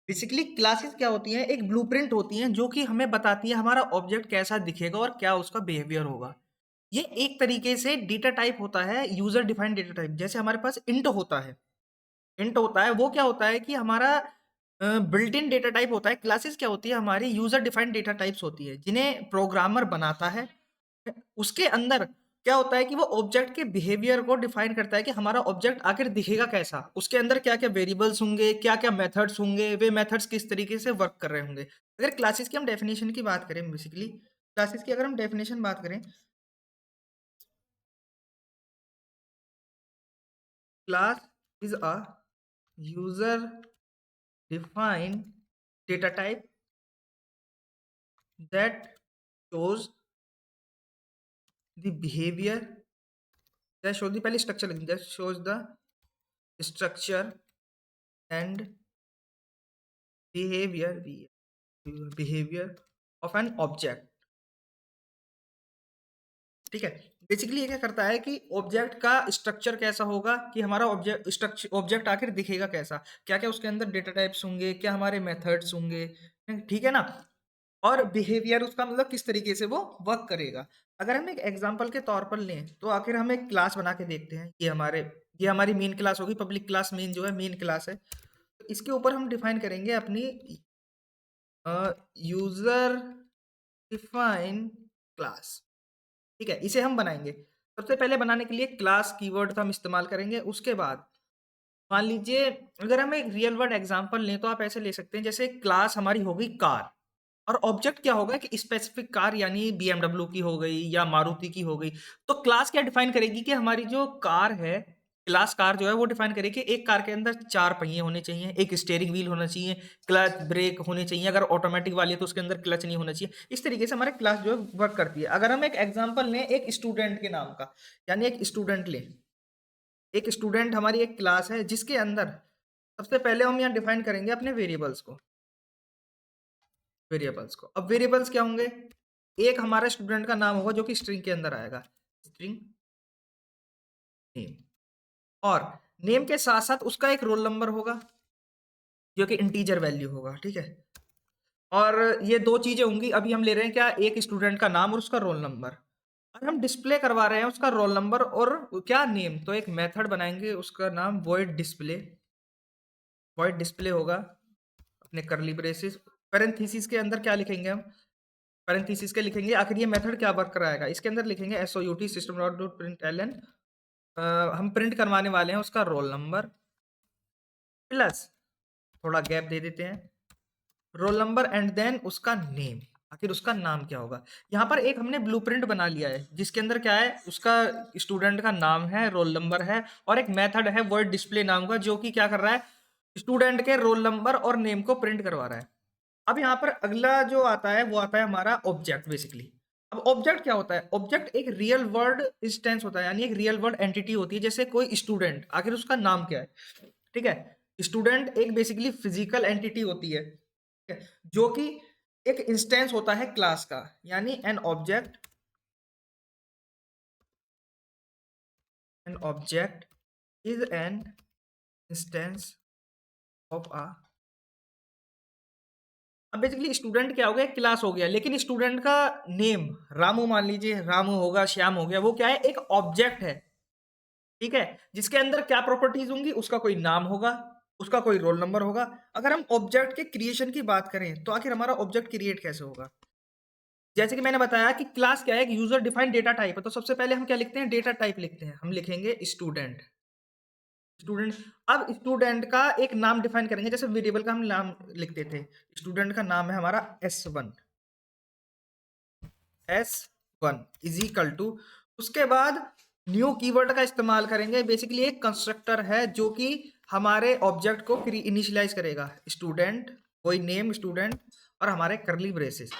Basically classes क्या होती हैं, एक ब्लूप्रिंट होती हैं जो कि हमें बताती है हमारा ऑब्जेक्ट कैसा दिखेगा और क्या उसका बिहेवियर होगा। ये एक तरीके से डेटा टाइप होता है, यूजर डिफाइंड डेटा टाइप। जैसे हमारे पास इंट होता है, इंट होता है वो क्या होता है कि हमारा बिल्ट इन डेटा टाइप होता है। क्लासेस क्या होती है, हमारी यूजर डिफाइंड डेटा टाइप्स होती है जिन्हें प्रोग्रामर बनाता है। उसके अंदर क्या होता है कि वो ऑब्जेक्ट के बिहेवियर को डिफाइन करता है कि हमारा ऑब्जेक्ट आखिर दिखेगा कैसा, उसके अंदर क्या क्या वेरिएबल्स होंगे, क्या क्या मेथड्स होंगे, वे मेथड्स किस तरीके से वर्क कर रहे होंगे। अगर क्लासेस की हम डेफिनेशन की बात करें, बेसिकली क्लासेस की अगर हम डेफिनेशन बात करें, class is a user defined data type that shows the behavior, that shows the पहले स्ट्रक्चर लिखेंगे, that shows the structure and behavior behavior of an object। ठीक है। बेसिकली ये क्या करता है कि ऑब्जेक्ट का स्ट्रक्चर कैसा होगा, कि हमारा ऑब्जेक्ट स्ट्रक्चर ऑब्जेक्ट आखिर दिखेगा कैसा, क्या क्या उसके अंदर डेटा टाइप्स होंगे, क्या हमारे मेथड्स होंगे, ठीक है ना। और बिहेवियर उसका मतलब किस तरीके से वो वर्क करेगा। अगर हम एक एग्जांपल के तौर पर लें तो आखिर हम एक क्लास बना के देखते हैं। ये हमारी मेन क्लास होगी, पब्लिक क्लास मेन जो है मेन क्लास है। तो इसके ऊपर हम डिफाइन करेंगे अपनी यूजर डिफाइन क्लास। ठीक है, इसे हम बनाएंगे। सबसे पहले बनाने के लिए क्लास कीवर्ड का हम इस्तेमाल करेंगे। उसके बाद मान लीजिए अगर हम एक रियल वर्ल्ड एग्जांपल लें तो आप ऐसे ले सकते हैं, जैसे क्लास हमारी होगी कार, और ऑब्जेक्ट क्या होगा कि स्पेसिफिक कार, यानी बीएमडब्ल्यू की हो गई या मारुति की हो गई। तो क्लास क्या डिफाइन करेगी कि हमारी जो कार है, क्लास कार जो है वो डिफाइन करेगी कि एक कार के अंदर 4 पहिए होने चाहिए, एक स्टीयरिंग व्हील होना चाहिए, क्लच ब्रेक होने चाहिए, अगर ऑटोमेटिक वाली है तो उसके अंदर क्लच नहीं होना चाहिए। इस तरीके से हमारे क्लास जो है वर्क करती है। अगर हम एक एग्जांपल लें एक स्टूडेंट के नाम का, यानी एक स्टूडेंट लें, एक स्टूडेंट हमारी एक क्लास है जिसके अंदर सबसे पहले हम यहाँ डिफाइन करेंगे अपने वेरिएबल्स को। अब वेरिएबल्स क्या होंगे, एक हमारा स्टूडेंट का नाम होगा जो कि स्ट्रिंग के अंदर आएगा, स्ट्रिंग नेम, और नेम के साथ साथ उसका एक रोल नंबर होगा जो कि इंटीजर वैल्यू होगा। ठीक है, और ये दो चीजें होंगी। अभी हम ले रहे हैं क्या, एक स्टूडेंट का नाम और उसका रोल नंबर, और हम डिस्प्ले करवा रहे हैं उसका रोल नंबर और क्या नेम। तो एक मेथड बनाएंगे, उसका नाम वॉइड डिस्प्ले होगा अपने करली ब्रेसेस। पैरेंथेसिस के अंदर क्या लिखेंगे हम, पैरेंथेसिस के लिखेंगे आखिर ये मेथड क्या वर्क कराएगा। इसके अंदर लिखेंगे SOUT system dot dot print LN, हम प्रिंट करवाने वाले हैं उसका रोल नंबर प्लस, थोड़ा गैप दे देते हैं, रोल नंबर एंड देन उसका नेम, आखिर उसका नाम क्या होगा। यहाँ पर एक हमने ब्लूप्रिंट बना लिया है जिसके अंदर क्या है, उसका स्टूडेंट का नाम है, रोल नंबर है, और एक मेथड है वर्ड डिस्प्ले नाम का जो कि क्या कर रहा है, स्टूडेंट के रोल नंबर और नेम को प्रिंट करवा रहा है। अब यहाँ पर अगला जो आता है वो आता है हमारा ऑब्जेक्ट। बेसिकली अब ऑब्जेक्ट क्या होता है, ऑब्जेक्ट एक रियल वर्ल्ड इंस्टेंस होता है, यानी एक रियल वर्ल्ड एंटिटी होती है। जैसे कोई स्टूडेंट, आखिर उसका नाम क्या है। ठीक है, स्टूडेंट एक बेसिकली फिजिकल एंटिटी होती है, ठीक है, जो कि एक इंस्टेंस होता है क्लास का, यानी an object is an instance of a. अब बेसिकली स्टूडेंट क्या हो गया, क्लास हो गया, लेकिन स्टूडेंट का नेम रामू, मान लीजिए रामू होगा, श्याम हो गया, वो क्या है, एक ऑब्जेक्ट है। ठीक है, जिसके अंदर क्या प्रॉपर्टीज होंगी, उसका कोई नाम होगा, उसका कोई रोल नंबर होगा। अगर हम ऑब्जेक्ट के क्रिएशन की बात करें तो आखिर हमारा ऑब्जेक्ट क्रिएट कैसे होगा। जैसे कि मैंने बताया कि क्लास क्या है, एक यूजर डिफाइंड डेटा टाइप है। तो सबसे पहले हम क्या लिखते हैं, डेटा टाइप लिखते हैं, हम लिखेंगे स्टूडेंट। स्टूडेंट, अब स्टूडेंट का एक नाम डिफाइन करेंगे, जैसे वेरिएबल का हम नाम लिखते थे, स्टूडेंट का नाम है हमारा S1 इज इक्वल टू, उसके बाद न्यू कीवर्ड का इस्तेमाल करेंगे। बेसिकली एक कंस्ट्रक्टर है जो कि हमारे ऑब्जेक्ट को इनिशियलाइज करेगा, स्टूडेंट, कोई नेम स्टूडेंट, और हमारे करली ब्रेसेस।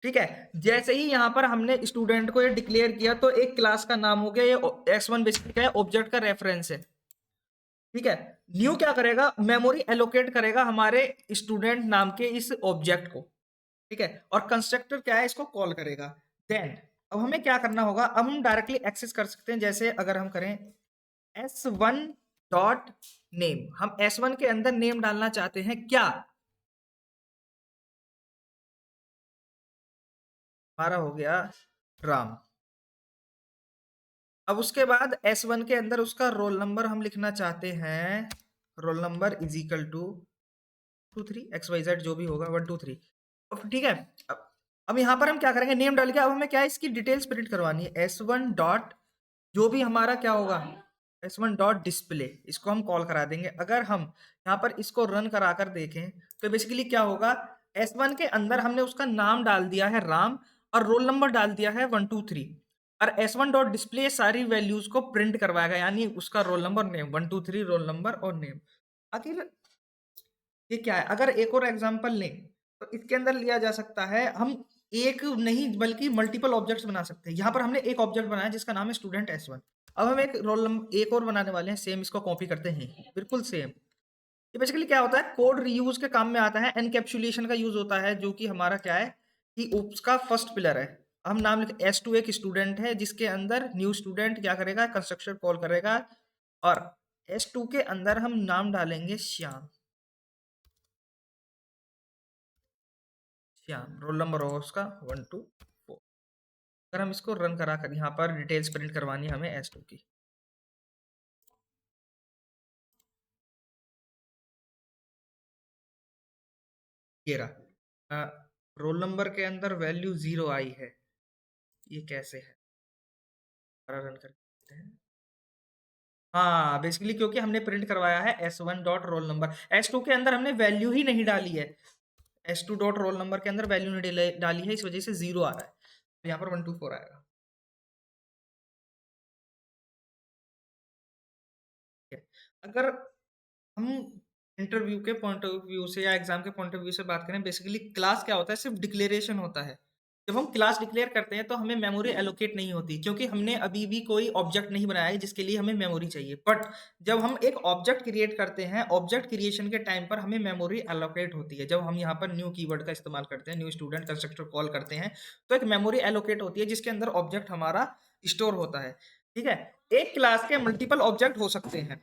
ठीक है, जैसे ही यहाँ पर हमने स्टूडेंट को ये डिक्लेयर किया तो एक क्लास का नाम हो गया, ये S1 बेसिकली क्या है, ऑब्जेक्ट का रेफरेंस है। ठीक है, न्यू क्या करेगा, मेमोरी एलोकेट करेगा हमारे स्टूडेंट नाम के इस ऑब्जेक्ट को। ठीक है, और कंस्ट्रक्टर क्या है, इसको कॉल करेगा। देन अब हमें क्या करना होगा, अब हम डायरेक्टली एक्सेस कर सकते हैं। जैसे अगर हम करें S1 डॉट नेम, हम S1 के अंदर नेम डालना चाहते हैं क्या? हमारा हो गया राम। अब उसके बाद S1 के अंदर उसका रोल नंबर हम लिखना चाहते हैं, roll number is equal to 2 3 XYZ जो भी होगा 1 2 3। अब ठीक है, अब यहाँ पर हम क्या करेंगे, नेम डाल के अब हमें क्या है, इसकी डिटेल्स प्रिंट करवानी है। S1 डॉट जो भी हमारा क्या होगा, S1 डॉट डिस्प्ले, इसको हम कॉल करा देंगे। अगर हम यहाँ पर इसको रन करा कर देखें तो बेसिकली क्या होगा, S1 के अंदर हमने उसका नाम डाल दिया है राम और रोल नंबर डाल दिया है 1 2 3, और S1 डॉट डिस्प्ले सारी वैल्यूज को प्रिंट करवाएगा, यानी उसका roll number, name 1 2 3 roll number और नेम। आखिर ये क्या है, अगर एक और एग्जांपल लें तो इसके अंदर लिया जा सकता है, हम एक नहीं बल्कि मल्टीपल ऑब्जेक्ट्स बना सकते हैं। यहाँ पर हमने एक ऑब्जेक्ट बनाया जिसका नाम है स्टूडेंट S1। अब हम एक रोल नंबर एक और बनाने वाले हैं, सेम इसको कॉपी करते हैं, बिल्कुल सेम। ये बेसिकली क्या होता है, कोड रीयूज के काम में आता है, एनकैप्सुलेशन का यूज होता है, जो कि हमारा क्या है कि उसका फर्स्ट पिलर है। हम नाम लिखते S2 एक स्टूडेंट है जिसके अंदर न्यू स्टूडेंट क्या करेगा, कंस्ट्रक्टर कॉल करेगा, और S2 के अंदर हम नाम डालेंगे श्याम। श्याम रोल नंबर होगा उसका 1 2 4। अगर हम इसको रन करा कर यहाँ पर डिटेल्स प्रिंट करवानी है हमें S2 की, ये रहा, रोल नंबर के अंदर वैल्यू 0 आई है, ये कैसे है, रन करते हैं। हाँ बेसिकली क्योंकि हमने प्रिंट करवाया है S1 dot roll number, S2 के अंदर हमने वैल्यू ही नहीं डाली है, S2 डॉट रोल नंबर के अंदर वैल्यू नहीं डाली है, इस वजह से 0 आ रहा है, तो यहाँ पर 1 2 4 आएगा। ठीक है, अगर हम इंटरव्यू के पॉइंट ऑफ व्यू से या एग्जाम के पॉइंट ऑफ व्यू से बात करें, बेसिकली क्लास क्या होता है, सिर्फ डिक्लेरेशन होता है। जब हम क्लास डिक्लेयर करते हैं तो हमें मेमोरी एलोकेट नहीं होती, क्योंकि हमने अभी भी कोई ऑब्जेक्ट नहीं बनाया है जिसके लिए हमें मेमोरी चाहिए। बट जब हम एक ऑब्जेक्ट क्रिएट करते हैं, ऑब्जेक्ट क्रिएशन के टाइम पर हमें मेमोरी एलोकेट होती है। जब हम यहाँ पर न्यू कीवर्ड का इस्तेमाल करते हैं, न्यू स्टूडेंट कंस्ट्रक्टर कॉल करते हैं, तो एक मेमोरी एलोकेट होती है जिसके अंदर ऑब्जेक्ट हमारा स्टोर होता है। ठीक है, एक क्लास के मल्टीपल ऑब्जेक्ट हो सकते हैं।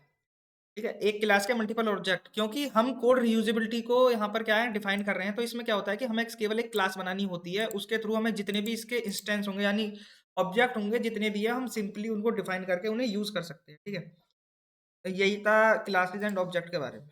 ठीक है, एक क्लास के मल्टीपल ऑब्जेक्ट, क्योंकि हम कोड रियूजेबिलिटी को यहाँ पर क्या है डिफाइन कर रहे हैं, तो इसमें क्या होता है कि हमें केवल एक क्लास बनानी होती है, उसके थ्रू हमें जितने भी इसके इंस्टेंस होंगे यानी ऑब्जेक्ट होंगे जितने भी है, हम सिंपली उनको डिफाइन करके उन्हें यूज कर सकते हैं। ठीक है, तो यही था क्लासेस एंड ऑब्जेक्ट के बारे में।